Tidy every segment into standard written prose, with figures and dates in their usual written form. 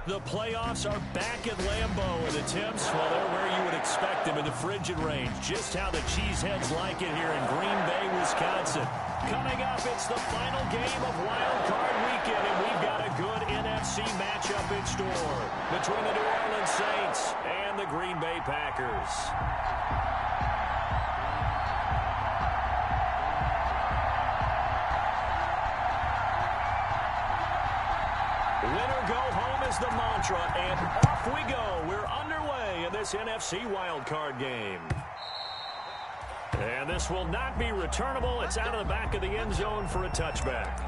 The playoffs are back at Lambeau, and the temps, well, they're where you would expect them in the frigid range. Just how the Cheeseheads like it here in Green Bay, Wisconsin. Coming up, it's the final game of Wildcard Weekend, and we've got a good NFC matchup in store between the New Orleans Saints and the Green Bay Packers. Winner go home is the mantra, and off we go. We're underway in this NFC wildcard game. And this will not be returnable. It's out of the back of the end zone for a touchback.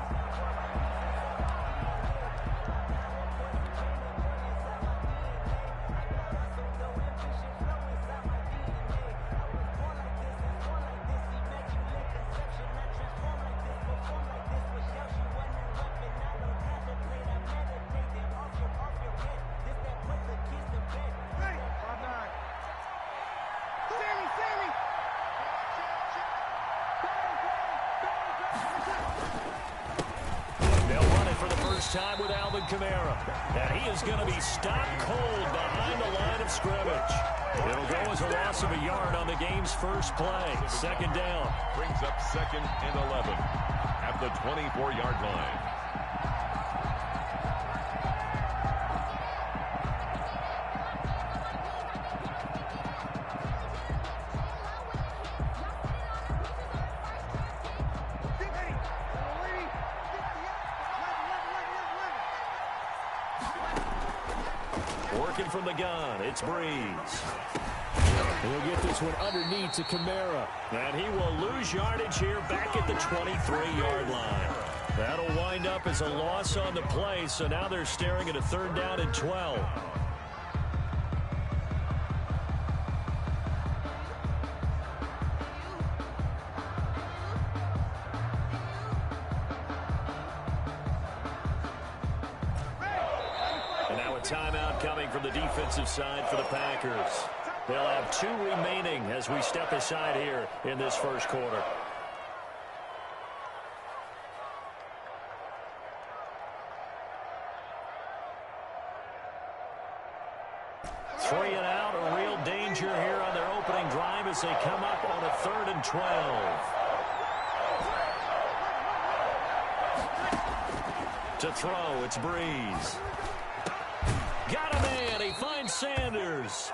Time with and he is going to be stopped cold behind the line of scrimmage. It'll go as a loss of a yard on the game's first play. Second down. Brings up 2nd and 11 at the 24-yard line. Working from the gun, it's Breeze. He'll get this one underneath to Kamara. And he will lose yardage here back at the 23-yard line. That'll wind up as a loss on the play, so now they're staring at a 3rd down and 12. Timeout coming from the defensive side for the Packers. They'll have 2 remaining as we step aside here in this first quarter. Three and out, a real danger here on their opening drive as they come up on a 3rd and 12. To throw, it's Breeze. Got a man. He finds Sanders.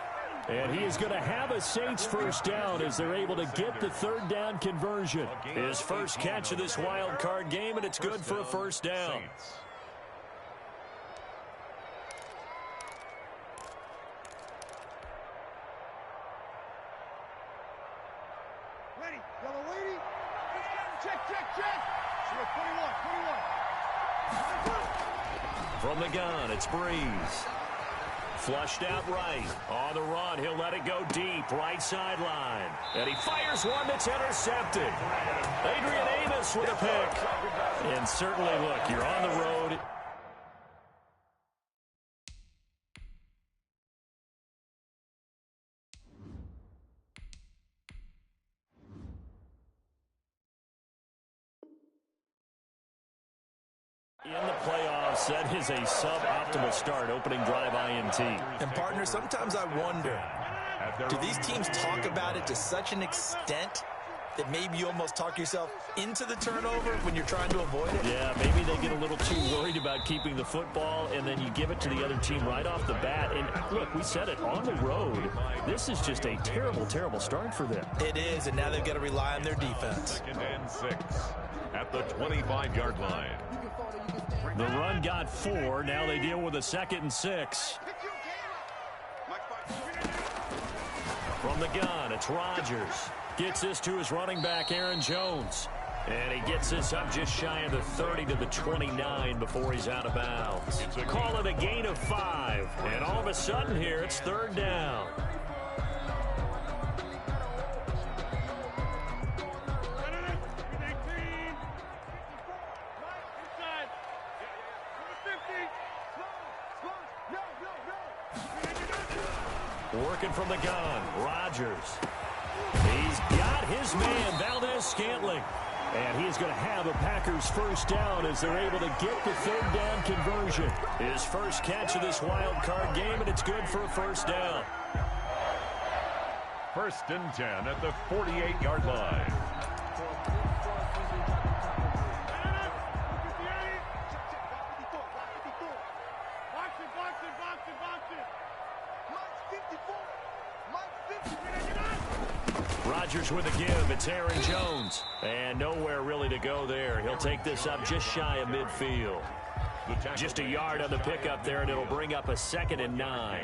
And he is going to have a Saints first down as they're able to get the 3rd down conversion. His first catch of this wild card game, and it's good for a first down. Ready. Yellow lady. Check. 21. From the gun, it's Breeze. Flushed out right. On the run, he'll let it go deep. Right sideline. And he fires one that's intercepted. Adrian Amos with a pick. And certainly, look, you're on the road. In the playoffs, that is a suboptimal start, opening drive INT. And, partner, sometimes I wonder, do these teams talk about it to such an extent that maybe you almost talk yourself into the turnover when you're trying to avoid it? Yeah, maybe they get a little too worried about keeping the football, and then you give it to the other team right off the bat. And, look, we said it, on the road, this is just a terrible, terrible start for them. It is, and now they've got to rely on their defense. 2nd and 6 at the 25-yard line. The run got 4. Now they deal with a 2nd and 6. From the gun, it's Rodgers. Gets this to his running back, Aaron Jones. And he gets this up just shy of the 30 to the 29 before he's out of bounds. Call it a gain of 5. And all of a sudden here, it's 3rd down. Working from the gun, Rodgers. He's got his man, Valdez-Scantling. And he's going to have a Packers first down as they're able to get the third down conversion. His first catch of this wild card game, and it's good for a first down. 1st and 10 at the 48-yard line. Rodgers with a give. It's Aaron Jones. And nowhere really to go there. He'll take this up just shy of midfield. Just a yard on the pickup there, and it'll bring up a 2nd and 9.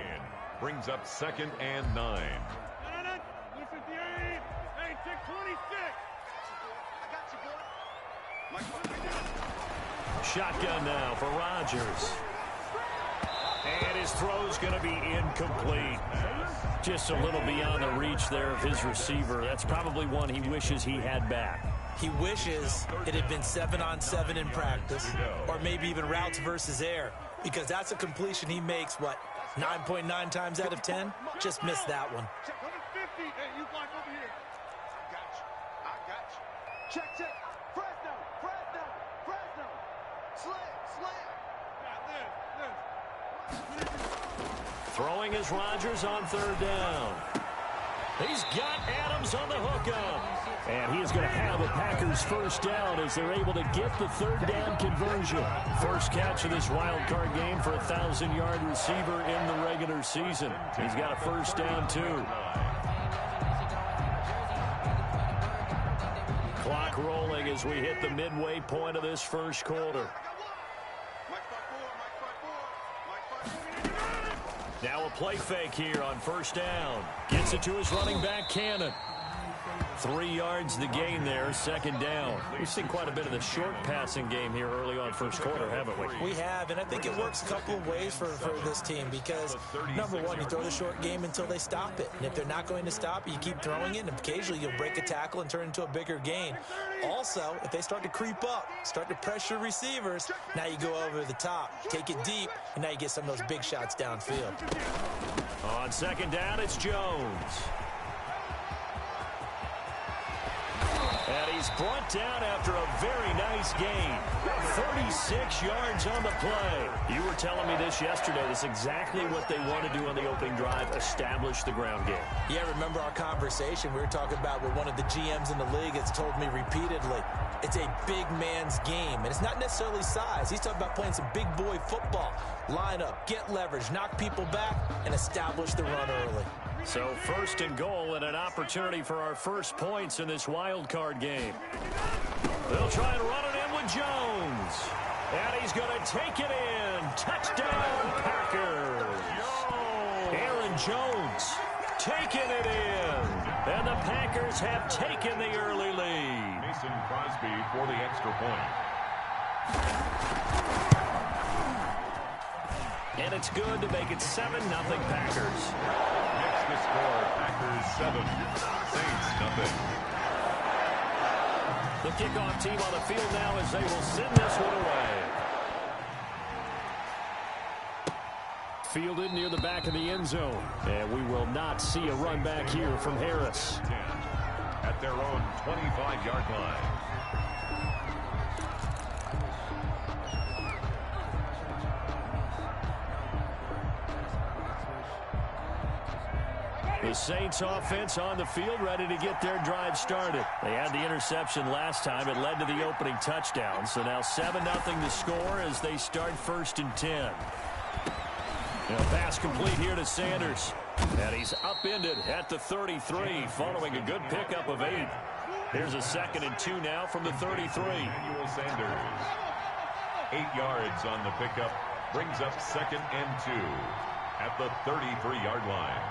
Brings up 2nd and 9. Shotgun now for Rodgers. And his throw's going to be incomplete. Just a little beyond the reach there of his receiver. That's probably one he wishes he had back. He wishes it had been 7-on-7 in practice, or maybe even routes versus air, because that's a completion he makes, what, 9.9 times out of 10? Just missed that one. Check. Fresno. Throwing is Rodgers on 3rd down. He's got Adams on the hookup. And he is going to have a Packers first down as they're able to get the 3rd down conversion. First catch of this wild card game for a 1,000-yard receiver in the regular season. He's got a first down, too. Clock rolling as we hit the midway point of this first quarter. Now a play fake here on 1st down. Gets it to his running back, Cannon. 3 yards the gain there, 2nd down. We've seen quite a bit of the short passing game here early on first quarter, haven't we? We have, and I think it works a couple of ways for this team because, number one, you throw the short game until they stop it. And if they're not going to stop it, you keep throwing it, and occasionally you'll break a tackle and turn into a bigger gain. Also, if they start to creep up, start to pressure receivers, now you go over the top, take it deep, and now you get some of those big shots downfield. On 2nd down, it's Jones. And he's brought down after a very nice gain. 36 yards on the play. You were telling me this yesterday. That's exactly what they want to do on the opening drive, establish the ground game. Yeah, remember our conversation? We were talking about what one of the GMs in the league has told me repeatedly. It's a big man's game, and it's not necessarily size. He's talking about playing some big boy football. Line up, get leverage, knock people back, and establish the run early. So 1st and goal and an opportunity for our first points in this wild card game. They'll try and run it in with Jones. And he's going to take it in. Touchdown, Packers. Aaron Jones taking it in. And the Packers have taken the early lead. Mason Crosby for the extra point. And it's good to make it 7-0 Packers. Next to score, Packers 7, Saints nothing. The kickoff team on the field now as they will send this one away. Fielded near the back of the end zone. And we will not see a run back here from Harris. 10 at their own 25-yard line. The Saints offense on the field, ready to get their drive started. They had the interception last time. It led to the opening touchdown. So now 7-0 to score as they start 1st and 10. Now pass complete here to Sanders. And he's upended at the 33 following a good pickup of 8. Here's a 2nd and 2 now from the 33. Emmanuel Sanders. 8 yards on the pickup. Brings up 2nd and 2 at the 33-yard line.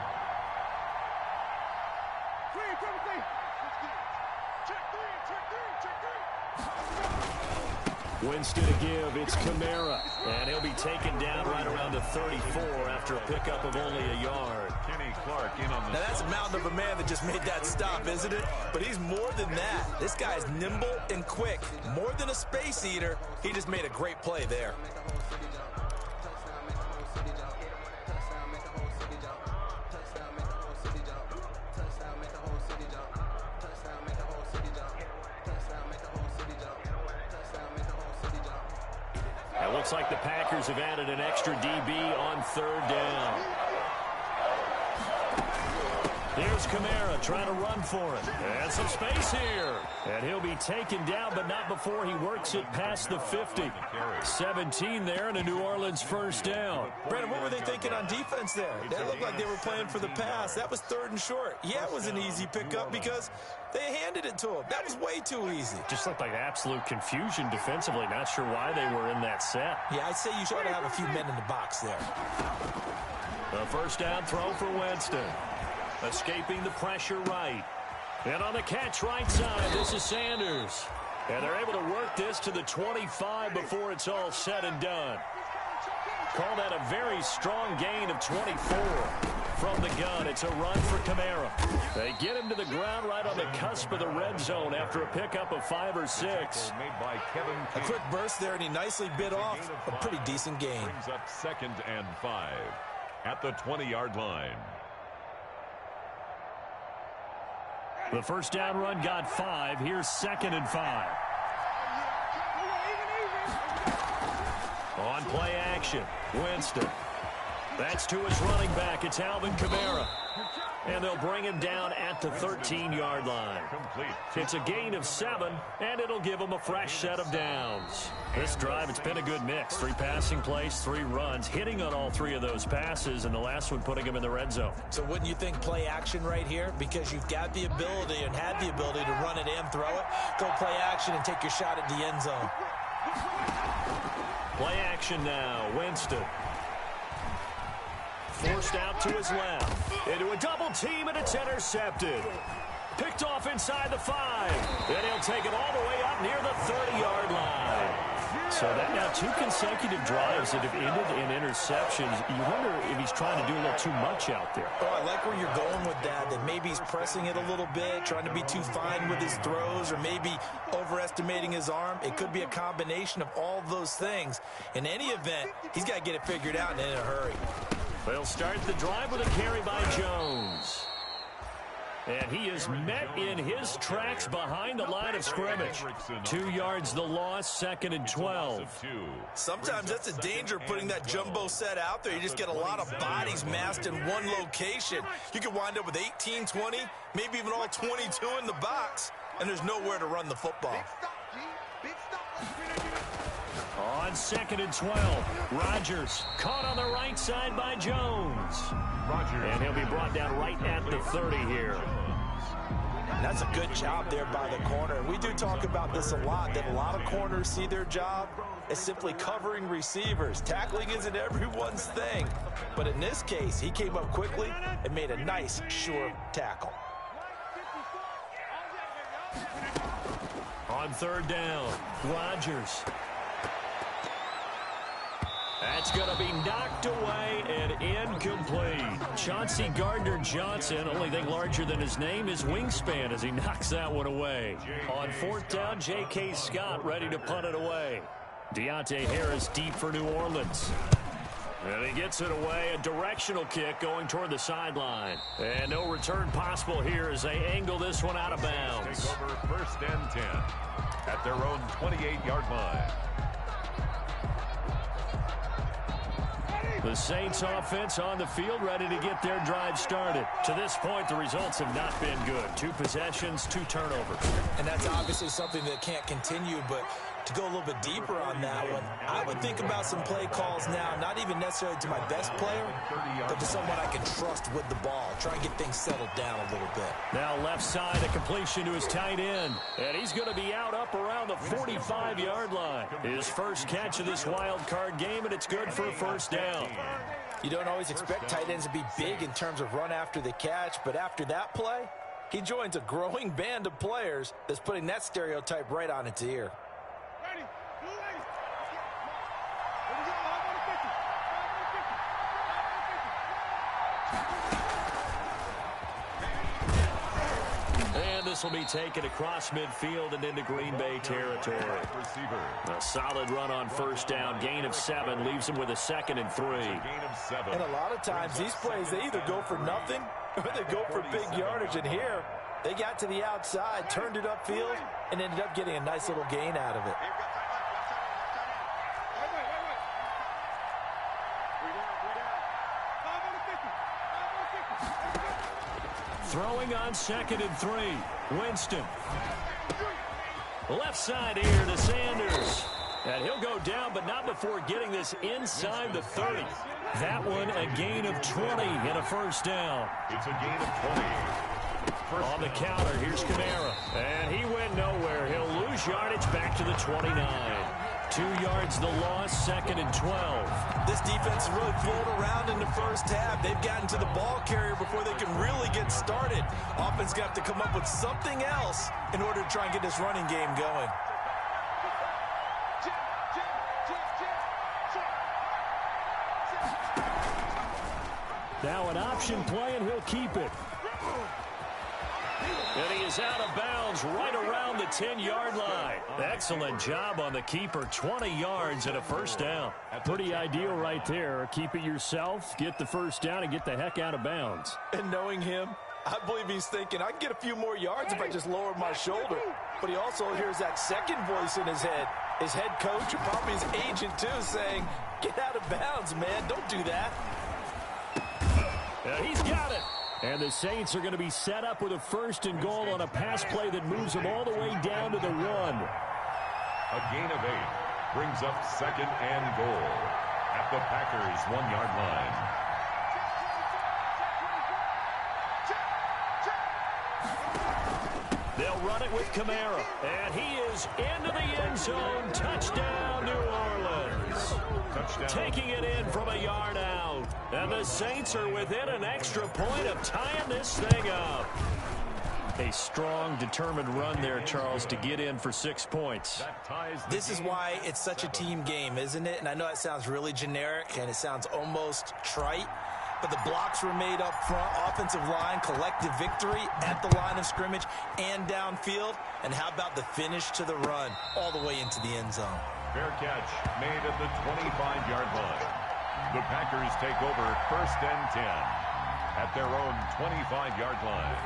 Winston to give. It's Kamara. And he'll be taken down right around the 34 after a pickup of only a yard. Kenny Clark in on the... Now that's a mountain of a man that just made that stop, isn't it? But he's more than that. This guy's nimble and quick. More than a space eater. He just made a great play there. It looks like the Packers have added an extra DB on third down. Here's Kamara trying to run for it. And some space here. And he'll be taken down, but not before he works it past the 50. 17 there and a New Orleans first down. Brandon, what were they thinking on defense there? They looked like they were playing for the pass. That was 3rd and short. Yeah, it was an easy pickup because they handed it to him. That was way too easy. Just looked like absolute confusion defensively. Not sure why they were in that set. Yeah, I'd say you should have a few men in the box there. The first down throw for Winston. Escaping the pressure right. And on the catch right side, this is Sanders. And they're able to work this to the 25 before it's all said and done. Call that a very strong gain of 24 from the gun. It's a run for Kamara. They get him to the ground right on the cusp of the red zone after a pickup of 5 or 6. A quick burst there, and he nicely bit off a pretty decent gain. Brings up 2nd and 5 at the 20-yard line. The first down run got 5. Here's 2nd and 5. On play action, Winston. That's to his running back. It's Alvin Kamara. And they'll bring him down at the 13-yard line. It's a gain of 7, and it'll give him a fresh set of downs. This drive, it's been a good mix. 3 passing plays, 3 runs, hitting on all 3 of those passes, and the last one putting him in the red zone. So wouldn't you think play action right here? Because you've got the ability and had the ability to run it and throw it. Go play action and take your shot at the end zone. Play action now, Winston. Forced out to his left. Into a double team, and it's intercepted. Picked off inside the 5. Then he'll take it all the way up near the 30-yard line. So that now 2 consecutive drives that have ended in interceptions. You wonder if he's trying to do a little too much out there. Oh, I like where you're going with that maybe he's pressing it a little bit, trying to be too fine with his throws, or maybe overestimating his arm. It could be a combination of all those things. In any event, he's got to get it figured out and in a hurry. They'll start the drive with a carry by Jones. And he is met in his tracks behind the line of scrimmage. 2 yards the loss, 2nd and 12. Sometimes that's a danger putting that jumbo set out there. You just get a lot of bodies massed in one location. You could wind up with 18, 20, maybe even all 22 in the box, and there's nowhere to run the football. On 2nd and 12, Rodgers caught on the right side by Jones. And he'll be brought down right at the 30 here. That's a good job there by the corner. We do talk about this a lot, that a lot of corners see their job as simply covering receivers. Tackling isn't everyone's thing. But in this case, he came up quickly and made a nice, sure tackle. On 3rd down, Rodgers. That's going to be knocked away and incomplete. Chauncey Gardner-Johnson, only thing larger than his name is wingspan as he knocks that one away. On 4th down, J.K. Scott ready to punt it away. Deontay Harris deep for New Orleans. And he gets it away, a directional kick going toward the sideline. And no return possible here as they angle this one out of bounds. Take over 1st and 10 at their own 28-yard line. The Saints offense on the field ready to get their drive started. To this point, the results have not been good. 2 possessions, 2 turnovers. And that's obviously something that can't continue, but to go a little bit deeper on that one, I would think about some play calls now, not even necessarily to my best player, but to someone I can trust with the ball. Try and get things settled down a little bit. Now left side, a completion to his tight end. And he's going to be out up around the 45-yard line. His first catch of this wild card game, and it's good for a first down. You don't always expect tight ends to be big in terms of run after the catch, but after that play, he joins a growing band of players that's putting that stereotype right on its ear. This will be taken across midfield and into Green Bay territory. A solid run on 1st down. Gain of 7 leaves him with a 2nd and 3. And a lot of times these plays, they either go for nothing or they go for big yardage. And here, they got to the outside, turned it upfield, and ended up getting a nice little gain out of it. Throwing on 2nd and 3. Winston. Left side here to Sanders. And he'll go down, but not before getting this inside the 30. That one a gain of 20 and a first down. It's a gain of 20. On the counter, here's Kamara. And he went nowhere. He'll lose yardage back to the 29. 2 yards the loss, 2nd and 12. This defense really floated around in the first half. They've gotten to the ball carrier before they can really get started. Offense got to come up with something else in order to try and get this running game going. Now an option play, and he'll keep it. And he is out of bounds right around the 10-yard line. Excellent job on the keeper. 20 yards and a first down. Pretty ideal right there. Keep it yourself, get the first down, and get the heck out of bounds. And knowing him, I believe he's thinking, I can get a few more yards if I just lower my shoulder. But he also hears that second voice in his head. His head coach, and probably his agent too, saying, get out of bounds, man. Don't do that. He's got it. And the Saints are going to be set up with a 1st and goal on a pass play that moves them all the way down to the 1. A gain of 8 brings up 2nd and goal at the Packers' 1-yard line. They'll run it with Kamara. And he is into the end zone. Touchdown, New Orleans. Touchdown. Taking it in from a yard out. And the Saints are within an extra point of tying this thing up. A strong, determined run there, Charles, to get in for 6 points. This is why it's such a team game, isn't it? And I know it sounds really generic and it sounds almost trite, but the blocks were made up front, offensive line, collective victory at the line of scrimmage and downfield. And how about the finish to the run all the way into the end zone? Fair catch made at the 25-yard line. The Packers take over 1st and 10 at their own 25-yard line.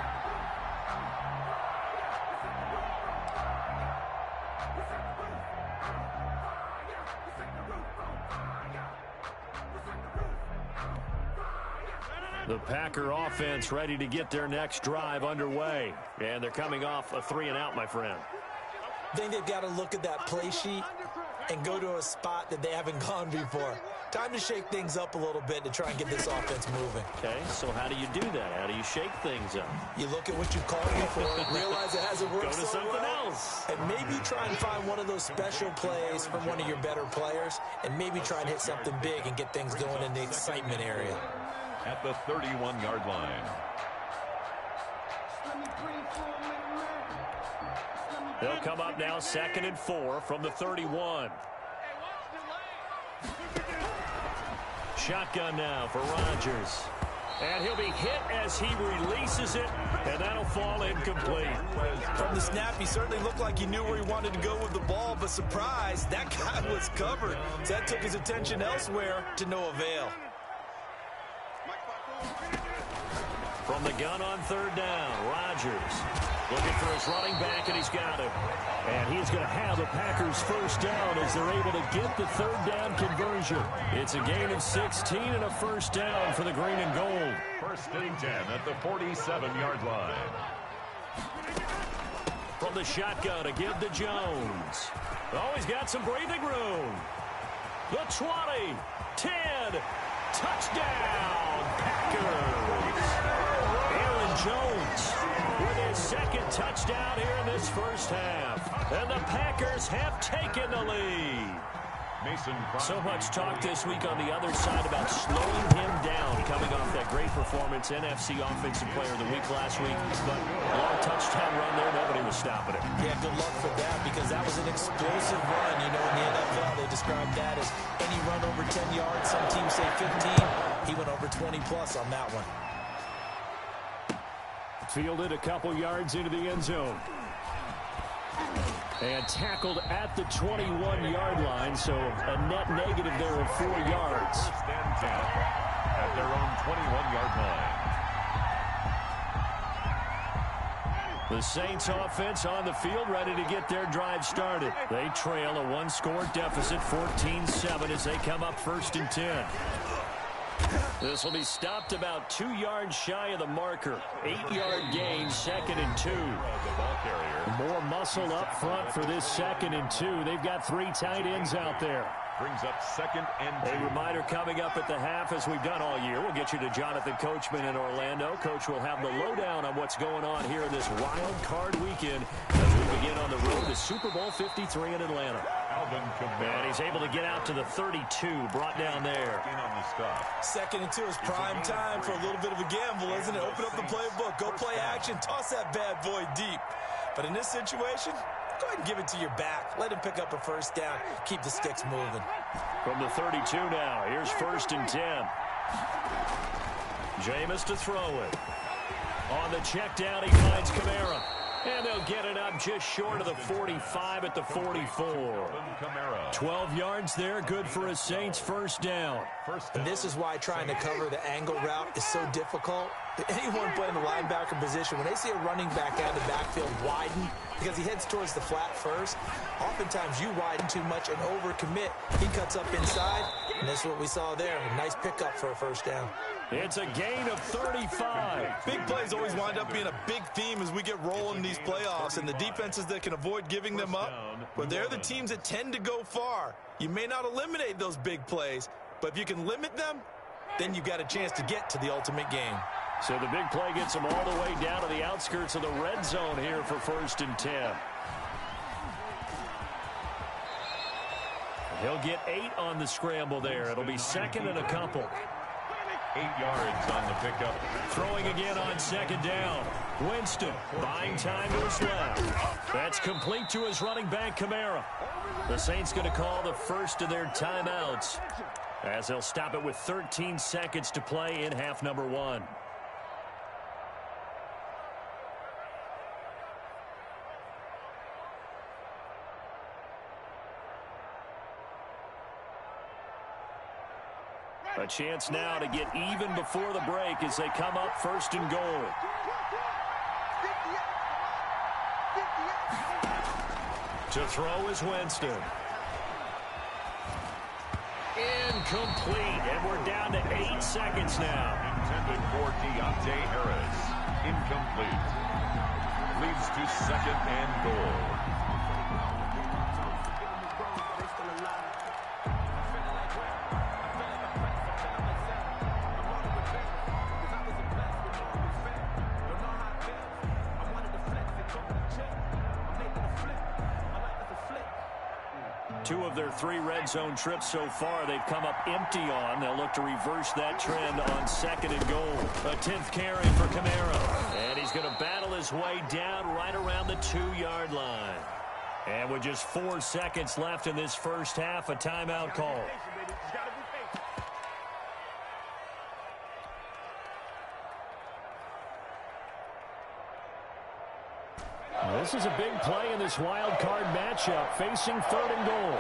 The Packer offense ready to get their next drive underway. And they're coming off a 3-and-out, my friend. I think they've got to look at that play sheet and go to a spot that they haven't gone before. Time to shake things up a little bit to try and get this offense moving. Okay, so how do you do that? How do you shake things up? You look at what you've called before, realize it hasn't worked Go to so something well, else. and maybe try and find one of those special plays from one of your better players, and maybe try and hit something big and get things going in the excitement area. At the 31-yard line. They'll come up now 2nd and 4 from the 31. Shotgun now for Rodgers. And he'll be hit as he releases it, and that'll fall incomplete. From the snap, he certainly looked like he knew where he wanted to go with the ball, but surprise, that guy was covered. So that took his attention elsewhere to no avail. From the gun on 3rd down, Rodgers looking for his running back, and he's got him. And he's going to have the Packers' first down as they're able to get the 3rd down conversion. It's a gain of 16 and a first down for the green and gold. 1st and 10 at the 47-yard line. From the shotgun to give to Jones. Oh, he's got some breathing room. The 20, 10, touchdown, Packers. Aaron Jones with his 2nd touchdown here in this first half. And the Packers have taken the lead. So much talk this week on the other side about slowing him down, coming off that great performance, NFC Offensive Player of the Week last week. But a long touchdown run there, nobody was stopping it. Yeah, good luck for that, because that was an explosive run. You know, in the NFL, they describe that as any run over 10 yards. Some teams say 15. He went over 20-plus on that one. Fielded a couple yards into the end zone. And tackled at the 21-yard line, so a net negative there of 4 yards. 1st and 10 at their own 21-yard line. The Saints offense on the field ready to get their drive started. They trail a 1-score deficit, 14-7, as they come up 1st and 10. This will be stopped about 2 yards shy of the marker. 8-yard gain, 2nd and 2. More muscle up front for this 2nd and 2. They've got 3 tight ends out there. Brings up 2nd and 2. A reminder coming up at the half, as we've done all year. We'll get you to Jonathan Coachman in Orlando. Coach will have the lowdown on what's going on here in this wild card weekend as we begin on the road to Super Bowl 53 in Atlanta. And he's able to get out to the 32, brought down there. 2nd and 2 is prime time for a little bit of a gamble, isn't it? Open up the playbook, go play action, toss that bad boy deep. But in this situation, go ahead and give it to your back. Let him pick up a first down. Keep the sticks moving. From the 32 now, here's 1st and 10. Jameis to throw it. On the check down, he finds Kamara. And they'll get it up just short of the 45 at the 44. 12 yards there, good for a Saints first down. And this is why trying to cover the angle route is so difficult. Anyone playing the linebacker position, when they see a running back out of the backfield widen, because he heads towards the flat first, oftentimes you widen too much and overcommit. He cuts up inside, and that's what we saw there. A nice pickup for a first down. It's a gain of 35. Big plays always wind up being a big theme as we get rolling in these playoffs, and the defenses that can avoid giving them up, but they're the teams that tend to go far. You may not eliminate those big plays, but if you can limit them, then you've got a chance to get to the ultimate game. So the big play gets him all the way down to the outskirts of the red zone here for 1st and 10. He'll get 8 on the scramble there. It'll be 2nd and a couple. 8 yards on the pickup. Throwing again on 2nd down. Winston buying time to his left. That's complete to his running back, Kamara. The Saints going to call the first of their timeouts as they'll stop it with 13 seconds to play in half number 1. A chance now to get even before the break as they come up 1st and goal. To throw is Winston. Incomplete, and we're down to 8 seconds now. Intended for Deontay Harris. Incomplete. Leads to 2nd and goal. Two of their 3 red zone trips so far, they've come up empty on. They'll look to reverse that trend on 2nd and goal. A 10th carry for Kamara. And he's going to battle his way down right around the 2-yard line. And with just 4 seconds left in this first half, a timeout call. This is a big play in this wild card matchup, facing 3rd and goal.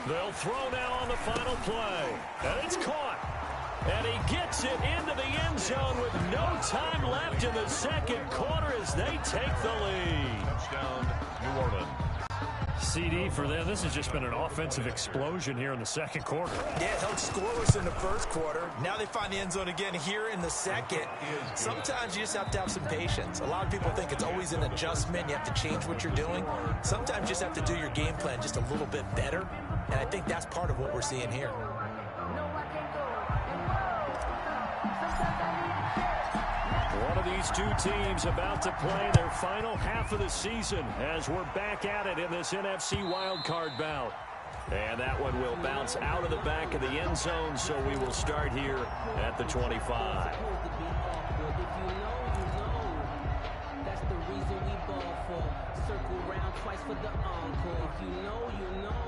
They'll throw now on the final play. And it's caught. And he gets it into the end zone with no time left in the 2nd quarter as they take the lead. Touchdown, New Orleans. CD for them. This has just been an offensive explosion here in the 2nd quarter. Yeah, held scoreless in the 1st quarter. Now they find the end zone again here in the 2nd. Sometimes you just have to have some patience. A lot of people think it's always an adjustment. You have to change what you're doing. Sometimes you just have to do your game plan just a little bit better. And I think that's part of what we're seeing here. One of these two teams about to play their final half of the season as we're back at it in this NFC wildcard bout. And that one will bounce out of the back of the end zone, so we will start here at the 25. That's the reason we ball for. Circle round twice for the encore. If you know, you know.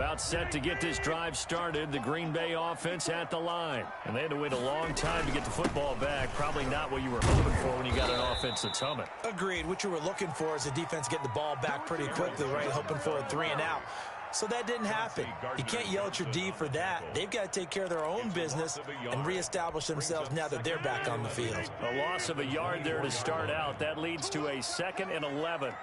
About set to get this drive started. The Green Bay offense at the line. And they had to wait a long time to get the football back. Probably not what you were hoping for when you got an offense that's humming. Agreed. What you were looking for is the defense getting the ball back pretty quickly, right? Hoping for a 3 and out. So that didn't happen. You can't yell at your D for that. They've got to take care of their own business and reestablish themselves now that they're back on the field. A loss of a yard there to start out. That leads to a 2nd and 11.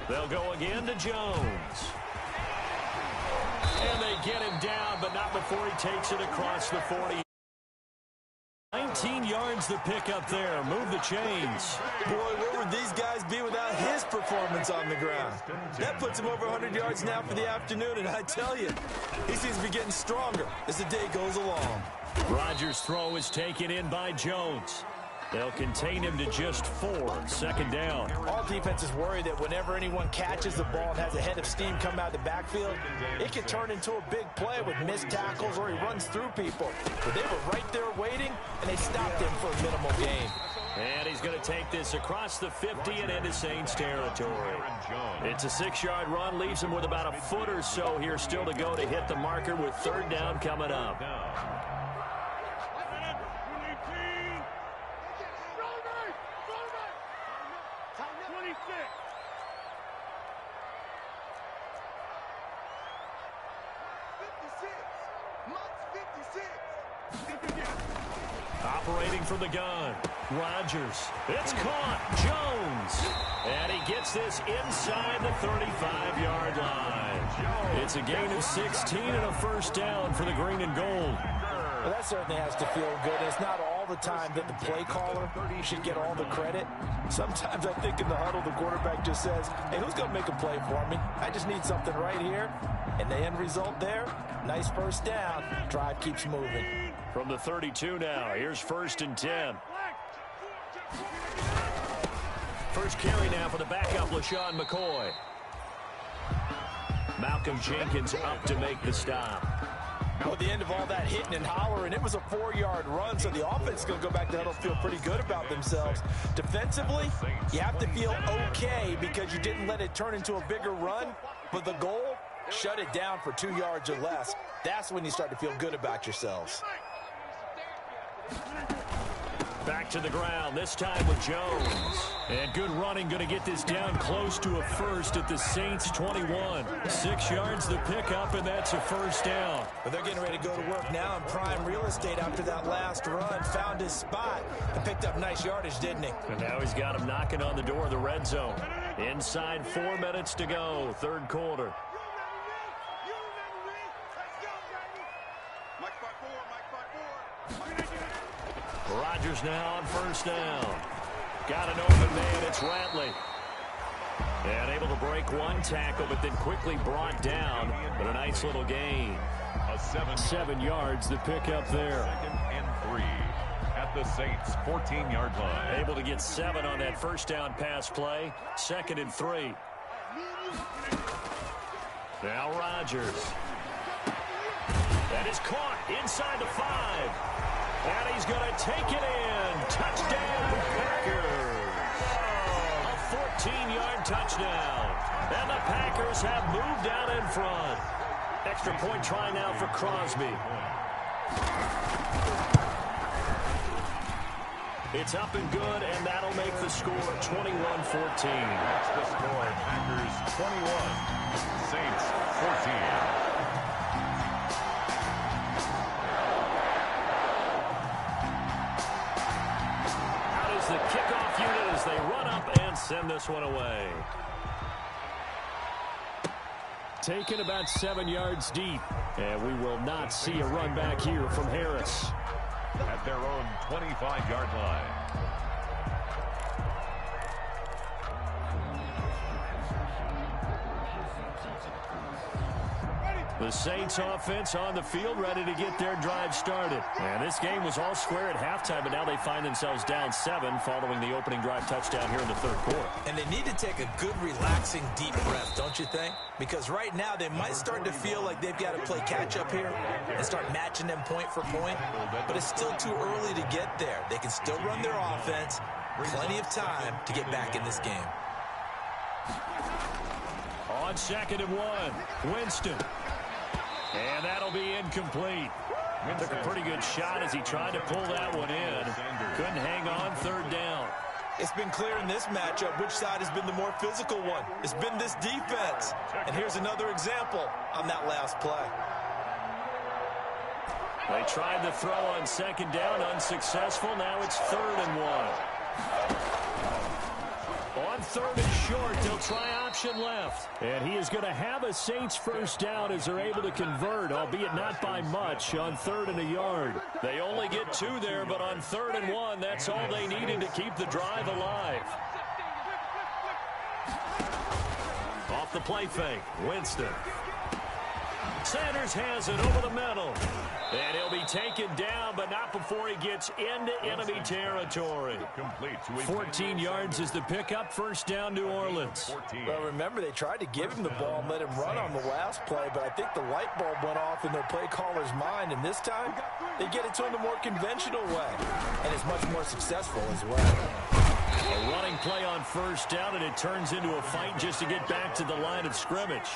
They'll go again to Jones. And they get him down, but not before he takes it across the 40. 19 yards the pickup there. Move the chains. Boy, where would these guys be without his performance on the ground? That puts him over 100 yards now for the afternoon, and I tell you, he seems to be getting stronger as the day goes along. Rodgers' throw is taken in by Jones. They'll contain him to just 4. 2nd down. All defenses worry that whenever anyone catches the ball and has a head of steam come out of the backfield, it can turn into a big play with missed tackles or he runs through people. But they were right there waiting, and they stopped him for a minimal gain. And he's going to take this across the 50 and into Saints territory. It's a 6-yard run, leaves him with about a foot or so here still to go to hit the marker with 3rd down coming up. Operating from the gun, Rodgers. It's caught. Jones. And he gets this inside the 35-yard line. It's a gain of 16 and a 1st down for the green and gold. Well, that certainly has to feel good. It's not all the time that the play caller should get all the credit. Sometimes I think in the huddle, the quarterback just says, hey, who's going to make a play for me? I just need something right here. And the end result there, nice 1st down. Drive keeps moving. From the 32 now, here's 1st and 10. First carry now for the backup, LaShawn McCoy. Malcolm Jenkins up to make the stop. Well, at the end of all that hitting and hollering, it was a 4-yard run, so the offense is going to go back to huddle, feel pretty good about themselves. Defensively, you have to feel okay because you didn't let it turn into a bigger run, but the goal, shut it down for 2 yards or less. That's when you start to feel good about yourselves. Back to the ground, this time with Jones. And good running, going to get this down close to a 1st at the Saints 21. 6 yards the pickup, and that's a 1st down. But they're getting ready to go to work now in prime real estate after that last run. Found his spot and picked up nice yardage, didn't he? And now he's got him knocking on the door of the red zone. Inside 4 minutes to go, 3rd quarter. Rodgers now on 1st down. Got an open man, it's Ratley. And able to break one tackle, but then quickly brought down. But a nice little gain. 7 yards, the pickup there. 2nd and 3 at the Saints' 14-yard line. Able to get 7 on that 1st down pass play. 2nd and 3. Now Rodgers. That is caught inside the 5. And he's going to take it in. Touchdown, Packers. A 14-yard touchdown. And the Packers have moved out in front. Extra point try now for Crosby. It's up and good, and that'll make the score 21-14. That's the score. Packers 21, Saints 14. The kickoff unit as they run up and send this one away. Taken about 7 yards deep. And we will not see a run back here from Harris. At their own 25-yard line. The Saints offense on the field, ready to get their drive started. And this game was all square at halftime, but now they find themselves down 7 following the opening drive touchdown here in the 3rd quarter. And they need to take a good, relaxing, deep breath, don't you think? Because right now they might start to feel like they've got to play catch-up here and start matching them point for point. But it's still too early to get there. They can still run their offense, Plenty of time to get back in this game. On 2nd and 1, Winston. And that'll be incomplete. Took a pretty good shot as he tried to pull that one in. Couldn't hang on 3rd down. It's been clear in this matchup which side has been the more physical one. It's been this defense. And here's another example on that last play. They tried the throw on 2nd down, unsuccessful. Now it's 3rd and 1. On 3rd and short, they'll try option left. And he is going to have a Saints first down as they're able to convert, albeit not by much, on 3rd and a yard. They only get 2 there, but on 3rd and 1, that's all they needed to keep the drive alive. Off the play fake, Winston. Sanders has it over the middle. And he'll be taken down, but not before he gets into enemy territory. 14 yards is the pickup. First down, New Orleans. Well, remember, they tried to give him the ball and let him run on the last play, but I think the light bulb went off in their play caller's mind, and this time they get it to him the more conventional way, and it's much more successful as well. A running play on first down, and it turns into a fight just to get back to the line of scrimmage.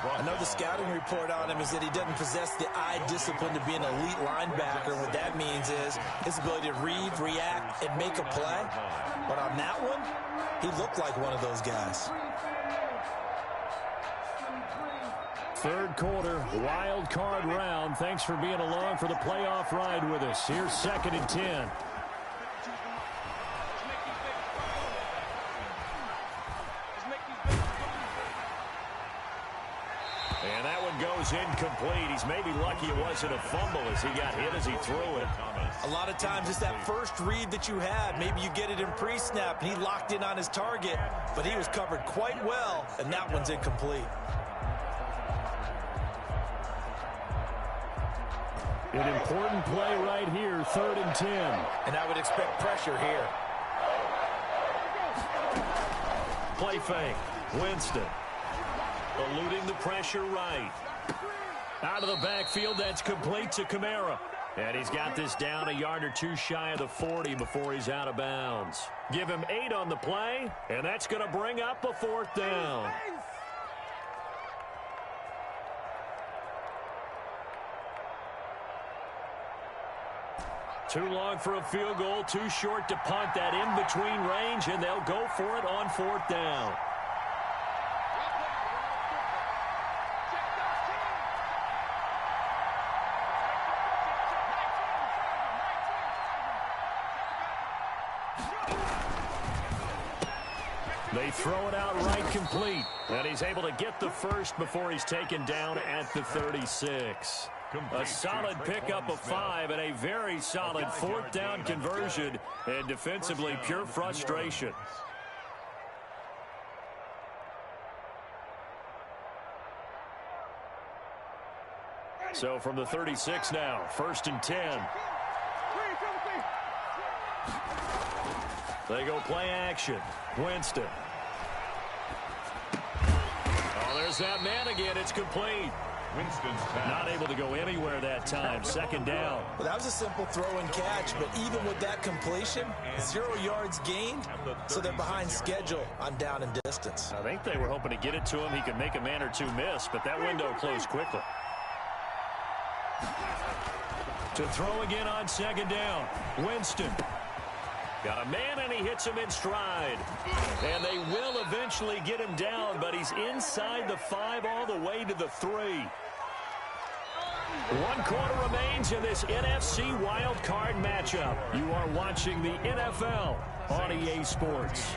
I know the scouting report on him is that he doesn't possess the eye discipline to be an elite linebacker. What that means is his ability to read, react, and make a play. But on that one, he looked like one of those guys. 3rd quarter, wild card round. Thanks for being along for the playoff ride with us. Here's 2nd and 10. And that one goes incomplete. He's maybe lucky it wasn't a fumble as he got hit as he threw it. A lot of times it's that first read that you had. Maybe you get it in pre-snap, and he locked in on his target, but he was covered quite well, and that one's incomplete. An important play right here, 3rd and 10. And I would expect pressure here. Play fake, Winston. Eluding the pressure right. Out of the backfield, that's complete to Kamara. And he's got this down a yard or 2 shy of the 40 before he's out of bounds. Give him 8 on the play, and that's going to bring up a 4th down. Too long for a field goal, too short to punt. That in between range, and they'll go for it on 4th down. They throw it out right complete. And he's able to get the first before he's taken down at the 36. A solid pickup of 5 and a very solid 4th down conversion. And defensively, pure frustration. So from the 36 now, 1st and 10. They go play action. Winston. Oh, there's that man again. It's complete. Winston's not able to go anywhere that time. 2nd down. Well, that was a simple throw and catch, but even with that completion, 0 yards gained, so they're behind schedule on down and distance. I think they were hoping to get it to him. He could make a man or 2 miss, but that window closed quickly. To throw again on 2nd down. Winston. Got a man, and he hits him in stride. And they will eventually get him down, but he's inside the 5 all the way to the 3. 1 quarter remains in this NFC wildcard matchup. You are watching the NFL on EA Sports.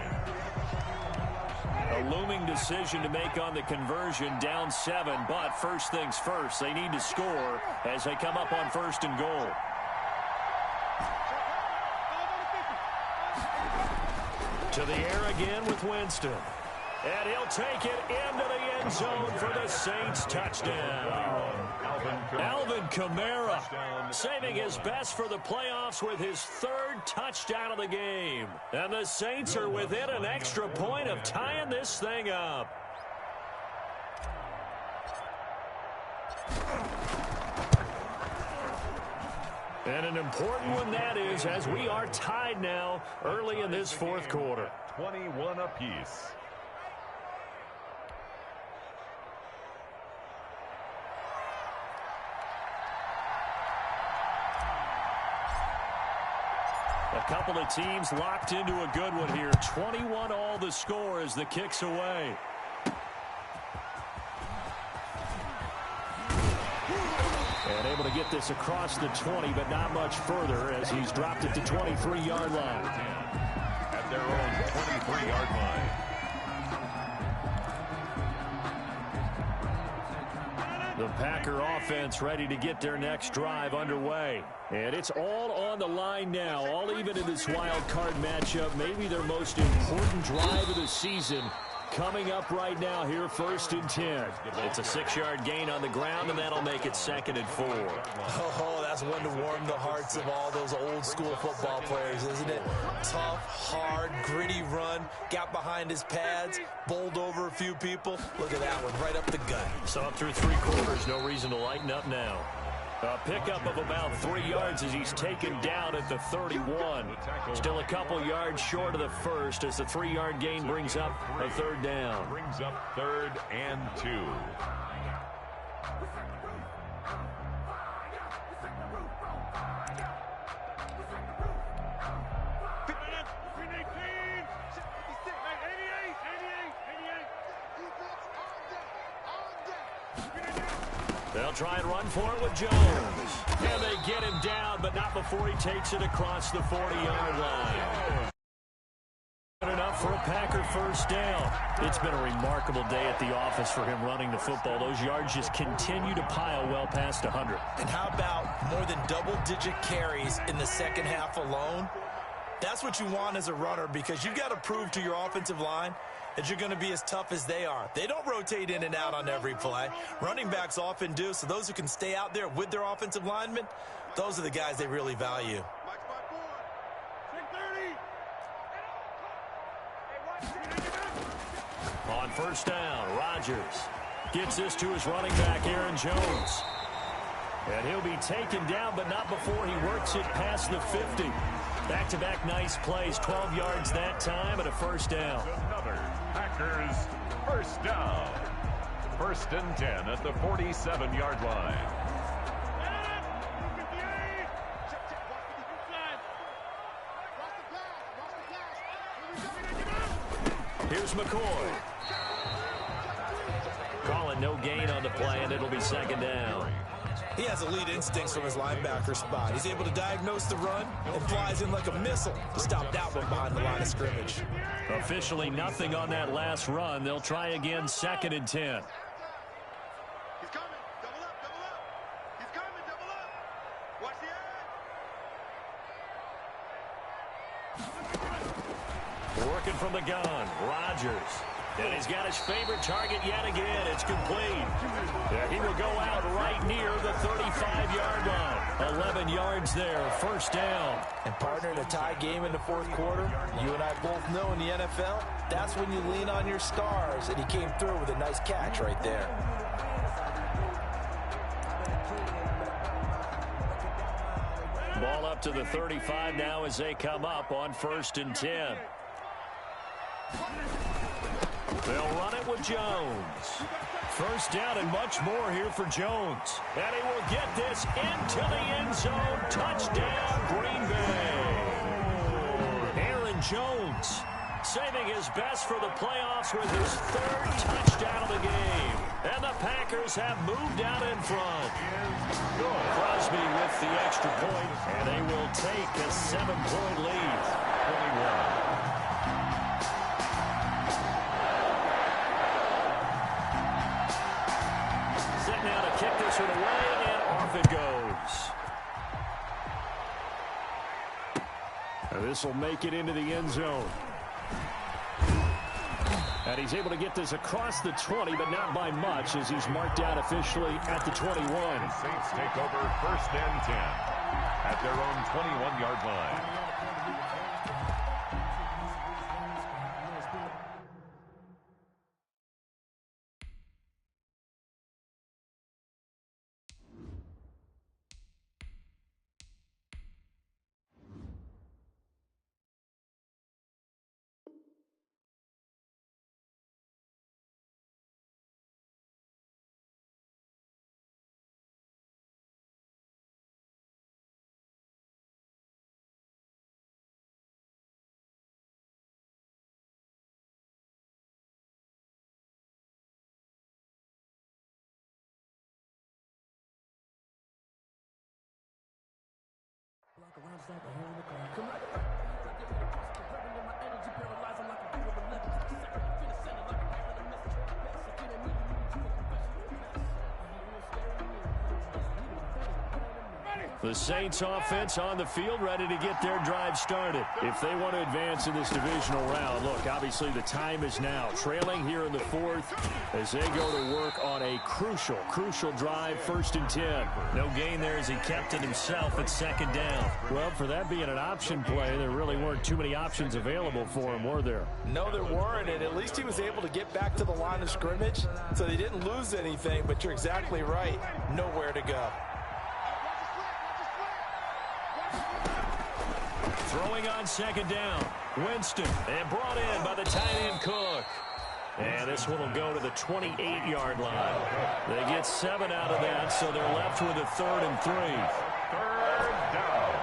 A looming decision to make on the conversion, down 7, but first things first, they need to score as they come up on 1st and goal. To the air again with Winston. And he'll take it into the end zone for the Saints touchdown. Alvin Kamara saving his best for the playoffs with his 3rd touchdown of the game. And the Saints are within an extra point of tying this thing up. And an important one that is, as we are tied now early in this fourth quarter. 21 apiece. A couple of teams locked into a good one here. 21 all the score as the kick's away. And able to get this across the 20, but not much further as he's dropped it to 23-yard line. At their own 23-yard line. The Packer offense ready to get their next drive underway. And it's all on the line now, all even in this wild card matchup. Maybe their most important drive of the season coming up right now here, 1st and 10. It's a 6-yard gain on the ground, and that'll make it 2nd and 4. Oh, that's one to warm the hearts of all those old school football players, isn't it? Tough, hard, gritty run, got behind his pads, bowled over a few people. Look at that one, right up the gut. So up through 3 quarters, no reason to lighten up now. A pickup of about 3 yards as he's taken down at the 31. Still a couple yards short of the first as the 3-yard gain brings up a 3rd down. Brings up 3rd and 2. They'll try and run for it with Jones. And they get him down, but not before he takes it across the 40-yard line. Enough for a Packer 1st down. It's been a remarkable day at the office for him running the football. Those yards just continue to pile well past 100. And how about more than double-digit carries in the second half alone? That's what you want as a runner because you've got to prove to your offensive line that you're going to be as tough as they are. They don't rotate in and out on every play. Running backs often do, so those who can stay out there with their offensive linemen, those are the guys they really value. On 1st down, Rodgers gets this to his running back, Aaron Jones. And he'll be taken down, but not before he works it past the 50. Back-to-back nice plays, 12 yards that time, and a 1st down. Another Packers 1st down. 1st and 10 at the 47-yard line. Here's McCoy. Calling no gain on the play, and it'll be 2nd down. He has elite instincts from his linebacker spot. He's able to diagnose the run and flies in like a missile to stop that one behind the line of scrimmage. Officially nothing on that last run. They'll try again, 2nd and 10. He's coming. Double up, double up. He's coming, double up. Watch the edge. Working from the gun, Rodgers. And he's got his favorite target yet again. It's complete. Yeah, he will go out right near the 35-yard line. 11 yards there, 1st down. And partner, in a tie game in the 4th quarter, you and I both know in the NFL, that's when you lean on your stars. And he came through with a nice catch right there. Ball up to the 35 now as they come up on 1st and 10. They'll run it with Jones. 1st down and much more here for Jones. And he will get this into the end zone. Touchdown, Green Bay. Aaron Jones saving his best for the playoffs with his 3rd touchdown of the game. And the Packers have moved out in front. Crosby with the extra point, and they will take a 7-point lead. 21. Now to kick this one away, and off it goes. This will make it into the end zone. And he's able to get this across the 20, but not by much as he's marked out officially at the 21. The Saints take over 1st and 10 at their own 21-yard line. The Saints offense on the field, ready to get their drive started. If they want to advance in this divisional round, look, obviously the time is now. Trailing here in the fourth as they go to work on a crucial drive, 1st and 10. No gain there as he kept it himself at 2nd down. Well, for that being an option play, there really weren't too many options available for him, were there? No, there weren't, and at least he was able to get back to the line of scrimmage, so they didn't lose anything, but you're exactly right. Nowhere to go. Throwing on 2nd down. Winston, and brought in by the tight end Cook. And this one will go to the 28-yard line. They get 7 out of that, so they're left with a 3rd and 3. 3rd down.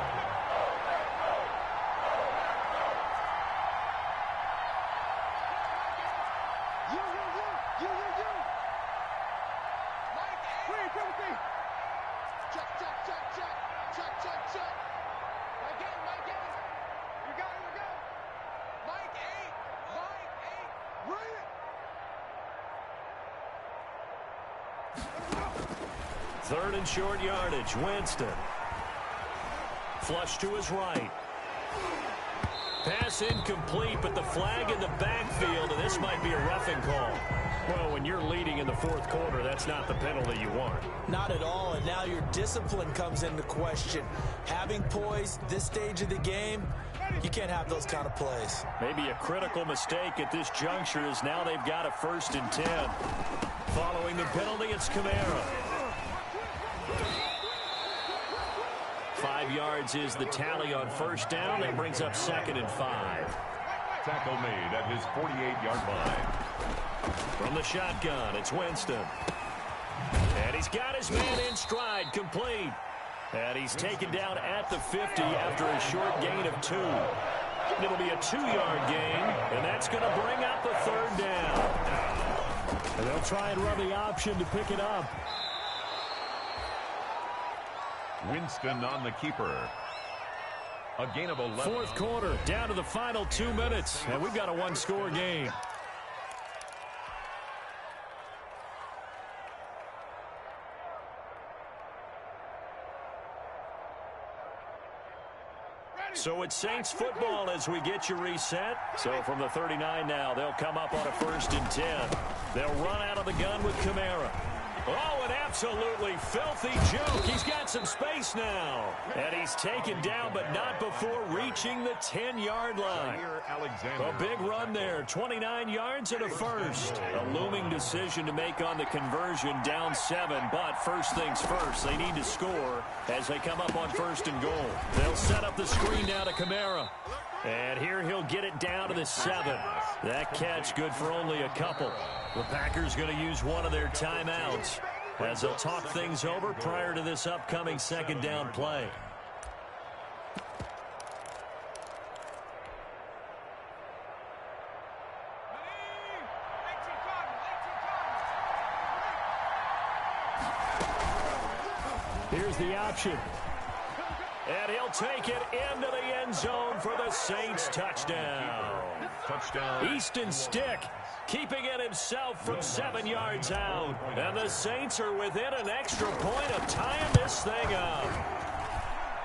Third and short yardage. Winston. Flush to his right. Pass incomplete, but the flag in the backfield, and this might be a roughing call. Well, when you're leading in the 4th quarter, that's not the penalty you want. Not at all, and now your discipline comes into question. Having poise this stage of the game, you can't have those kind of plays. Maybe a critical mistake at this juncture is now they've got a 1st and 10. Following the penalty, it's Kamara. 5 yards is the tally on 1st down. That brings up 2nd and 5. Tackle made at his 48-yard line. From the shotgun, it's Winston. And he's got his man in stride, complete. And he's taken down at the 50 after a short gain of 2. It'll be a 2-yard gain, and that's going to bring up a 3rd down. And they'll try and run the option to pick it up. Winston on the keeper. A gain of 11. 4th quarter, down to the final 2 minutes, and we've got a 1-score game. So it's Saints football as we get you reset. So from the 39 now, they'll come up on a 1st and 10. They'll run out of the gun with Kamara. Oh, an absolutely filthy joke. He's got some space now. And he's taken down, but not before reaching the 10-yard line. A big run there, 29 yards and a 1st. A looming decision to make on the conversion, down 7. But first things first, they need to score as they come up on 1st and goal. They'll set up the screen now to Kamara. And here he'll get it down to the 7. That catch good for only a couple. The Packers going to use one of their timeouts as they'll talk things over prior to this upcoming 2nd down play. Here's the option. And he'll take it into the end zone for the Saints touchdown. Easton Stick keeping it himself from 7 yards out. And the Saints are within an extra point of tying this thing up.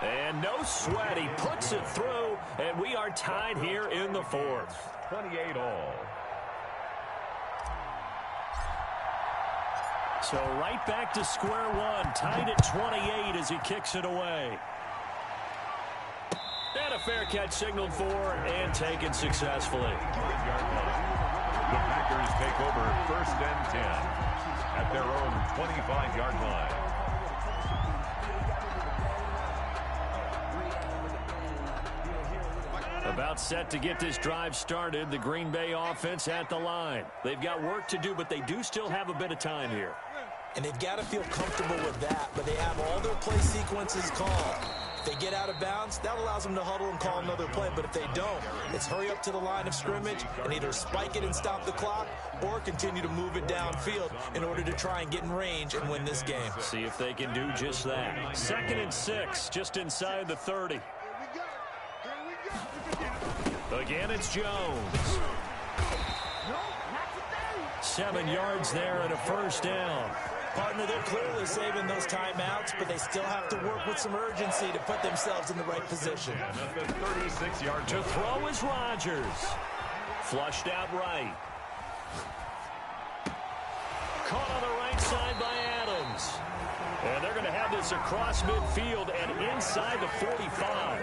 And no sweat, he puts it through, and we are tied here in the 4th. 28 all. So right back to square one, tied at 28 as he kicks it away. And a fair catch signaled for and taken successfully. The Packers take over 1st and 10 at their own 25-yard line. About set to get this drive started, the Green Bay offense at the line. They've got work to do, but they do still have a bit of time here. And they've got to feel comfortable with that, but they have all their play sequences called. If they get out of bounds, that allows them to huddle and call another play. But if they don't, it's hurry up to the line of scrimmage and either spike it and stop the clock or continue to move it downfield in order to try and get in range and win this game. See if they can do just that. 2nd and 6, just inside the 30. Again, it's Jones. 7 yards there and a first down. Partner, they're clearly saving those timeouts, but they still have to work with some urgency to put themselves in the right position. To throw is Rodgers. Flushed out right. Caught on the right side by Adams. And they're going to have this across midfield and inside the 45.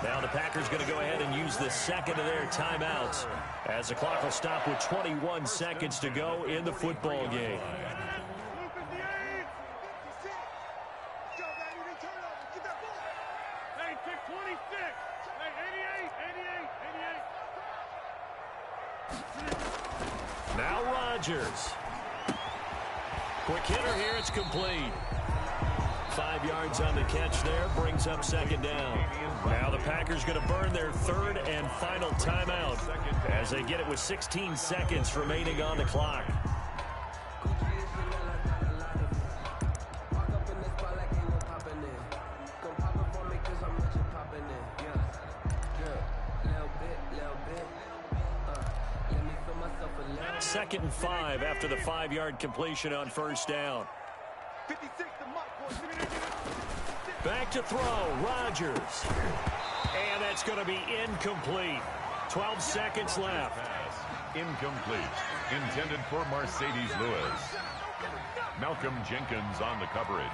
Now the Packers going to go ahead and use the second of their timeouts as the clock will stop with 21 seconds to go in the football game. Now Rodgers. Quick hitter here, it's complete. 5 yards on the catch there, brings up 2nd down. Now the Packers going to burn their 3rd and final timeout as they get it with 16 seconds remaining on the clock. Second and 5 after the 5-yard completion on first down. Back to throw, Rodgers. And that's going to be incomplete. 12 seconds left. Incomplete. Intended for Mercedes Lewis. Malcolm Jenkins on the coverage.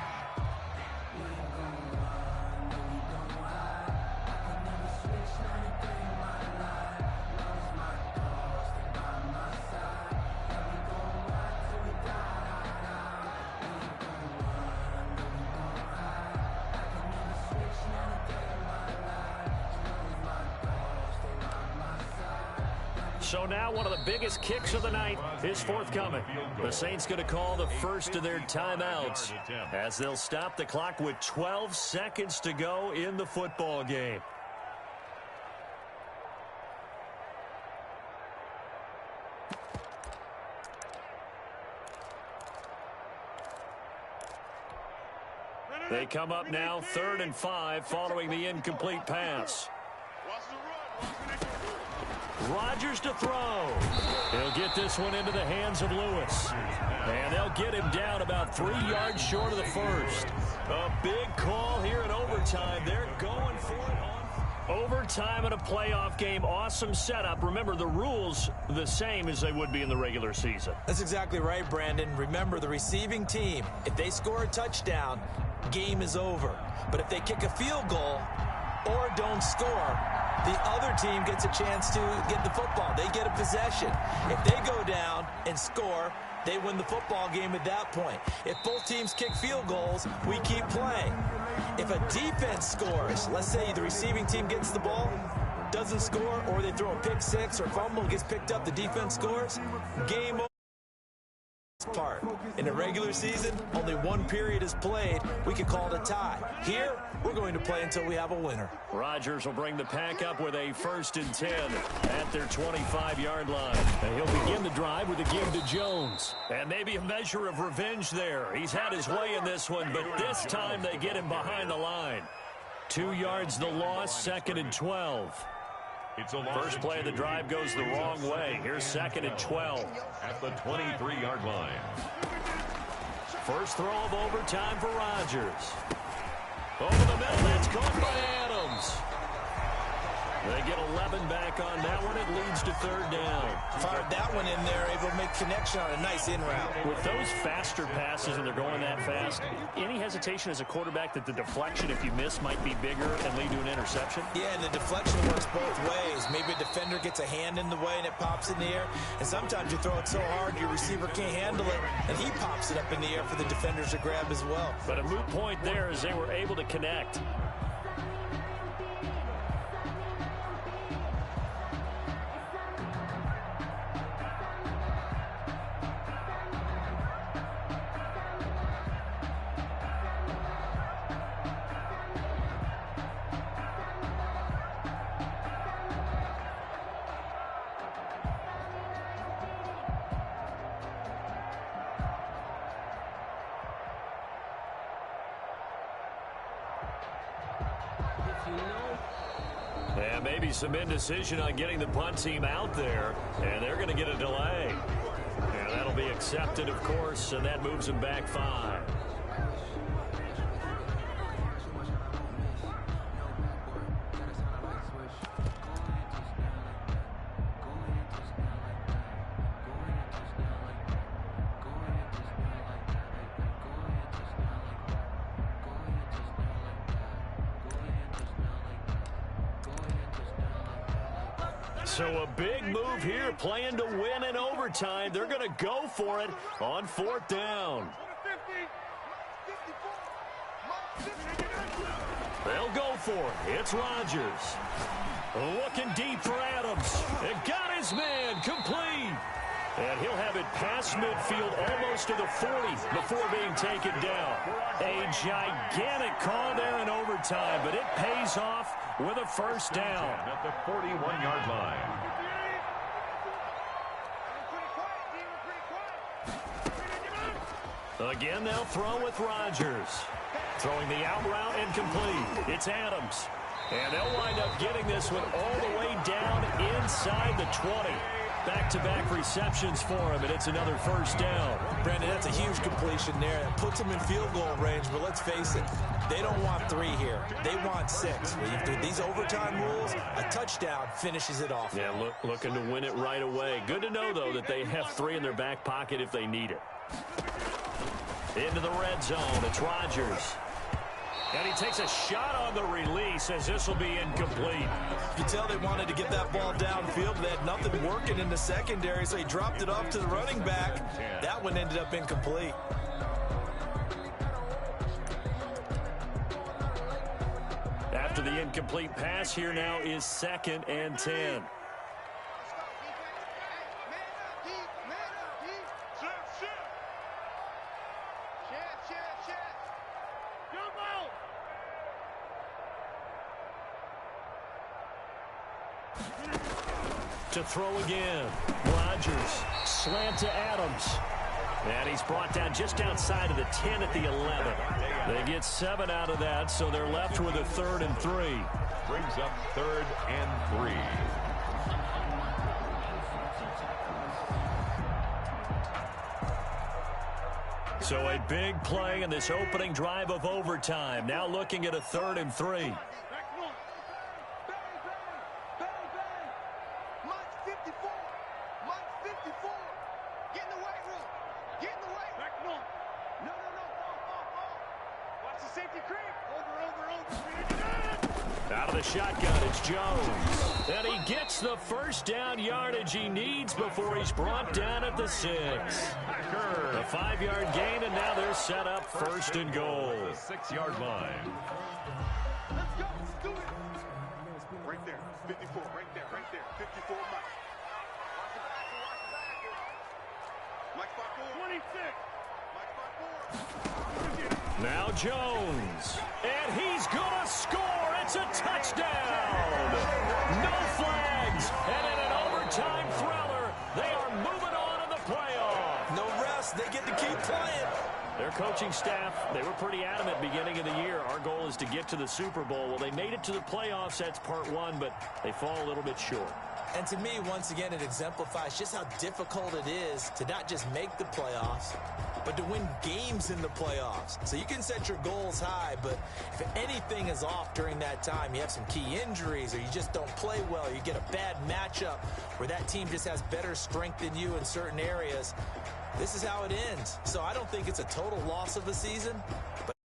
So now one of the biggest kicks of the night is forthcoming. The Saints going to call the first of their timeouts as they'll stop the clock with 12 seconds to go in the football game. They come up now 3rd and 5 following the incomplete pass. Rodgers to throw. He'll get this one into the hands of Lewis. And they'll get him down about 3 yards short of the first. A big call here in overtime. They're going for it on overtime in a playoff game. Awesome setup. Remember, the rules the same as they would be in the regular season. That's exactly right, Brandon. Remember, the receiving team, if they score a touchdown, game is over. But if they kick a field goal or don't score, the other team gets a chance to get the football. They get a possession. If they go down and score, they win the football game at that point. If both teams kick field goals, we keep playing. If a defense scores, let's say the receiving team gets the ball, doesn't score, or they throw a pick six or fumble, gets picked up, the defense scores, game over. Part. In the regular season, only one period is played. We could call it a tie. Here, we're going to play until we have a winner. Rodgers will bring the pack up with a 1st and 10 at their 25-yard line. And he'll begin the drive with a give to Jones. And maybe a measure of revenge there. He's had his way in this one, but this time they get him behind the line. 2 yards the loss, 2nd and 12. First play of the drive goes the wrong way. Here's 2nd and 12. At the 23-yard line. First throw of overtime for Rodgers. Over the middle, that's caught by Adams. They get 11 back on that one. It leads to 3rd down. Fired that one in there, able to make connection on a nice in route. With those faster passes and they're going that fast, any hesitation as a quarterback that the deflection, if you miss, might be bigger and lead to an interception? Yeah, and the deflection works both ways. Maybe a defender gets a hand in the way and it pops in the air. And sometimes you throw it so hard your receiver can't handle it, and he pops it up in the air for the defenders to grab as well. But a moot point there as they were able to connect. maybe some indecision on getting the punt team out there, and they're going to get a delay. And that'll be accepted, of course, and that moves them back 5. So a big move here, playing to win in overtime. They're going to go for it on 4th down. They'll go for it. It's Rodgers. Looking deep for Adams. It got his man complete. And he'll have it past midfield almost to the 40 before being taken down. A gigantic call there in overtime, but it pays off with a first down. At the 41-yard line. Again, they'll throw with Rodgers. Throwing the out route incomplete. It's Adams. And they'll wind up getting this one all the way down inside the 20. Back-to-back receptions for him, and it's another first down. Brandon, that's a huge completion there. That puts them in field goal range, but let's face it, they don't want 3 here. They want 6. With these overtime rules, a touchdown finishes it off. Yeah, looking to win it right away. Good to know, though, that they have 3 in their back pocket if they need it. Into the red zone, it's Rodgers. And he takes a shot on the release as this will be incomplete. You can tell they wanted to get that ball downfield. They had nothing working in the secondary, so he dropped it off to the running back. That one ended up incomplete. After the incomplete pass, here now is 2nd and 10. To throw again. Rodgers. Slant to Adams. And he's brought down just outside of the 10 at the 11. They get 7 out of that, so they're left with a 3rd and 3. Brings up 3rd and 3. So a big play in this opening drive of overtime. Now looking at a 3rd and 3. Out of the shotgun, it's Jones. And he gets the first down yardage he needs before he's brought down at the 6. A 5-yard gain, and now they're set up 1st and goal. The 6-yard line. Let's go. Let's do it. Right there. 54. Right there. 54 Mike. Mike spot 4. 26. Mike spot 4. Now Jones. And he's going to score. It's a touchdown. No flags. And in an overtime thriller, they are moving on in the playoff. No rest. They get to keep playing. Their coaching staff, they were pretty adamant beginning of the year. Our goal is to get to the Super Bowl. Well, they made it to the playoffs. That's part 1, but they fall a little bit short. And to me, once again, it exemplifies just how difficult it is to not just make the playoffs, but to win games in the playoffs. So you can set your goals high, but if anything is off during that time, you have some key injuries or you just don't play well, you get a bad matchup where that team just has better strength than you in certain areas, this is how it ends. So I don't think it's a total loss of a season, but